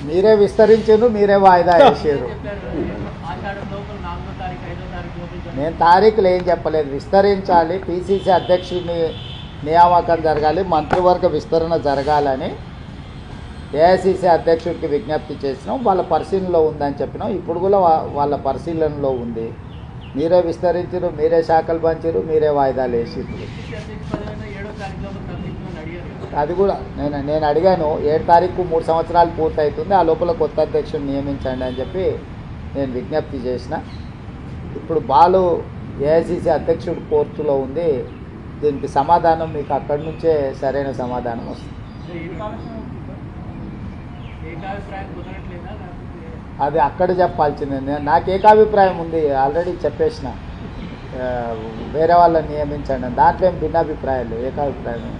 మీరే విస్తరించారు, మీరే వాయిదా వేసారు. నేను తారీఖులు ఏం చెప్పలేదు. విస్తరించాలి, పిసిసి అధ్యక్షుడిని నియామకం జరగాలి, మంత్రివర్గ విస్తరణ జరగాలని ఏఐసిసి అధ్యక్షుడికి విజ్ఞప్తి చేసినాం. వాళ్ళ పరిశీలనలో ఉందని చెప్పినాం. ఇప్పుడు కూడా వాళ్ళ పరిశీలనలో ఉంది. మీరే విస్తరించారు, మీరే శాఖలు పంచారు, మీరే వాయిదాలు వేసారు. అది కూడా నేను అడిగాను. 7 తారీఖు 3 సంవత్సరాలు పూర్తవుతుంది, ఆ లోపల కొత్త అధ్యక్షుడిని నియమించండి అని చెప్పి నేను విజ్ఞప్తి చేసిన. ఇప్పుడు బాలు ఏఐసిసి అధ్యక్షుడు కోర్టులో ఉంది. దీనికి సమాధానం మీకు అక్కడి నుంచే సరైన సమాధానం వస్తుంది. అది అక్కడ చెప్పాల్సిందే. నాకు ఏకాభిప్రాయం ఉంది, ఆల్రెడీ చెప్పేసిన. వేరే వాళ్ళని నియమించండి, దాంట్లో ఏం భిన్నాభిప్రాయాలు, ఏకాభిప్రాయం.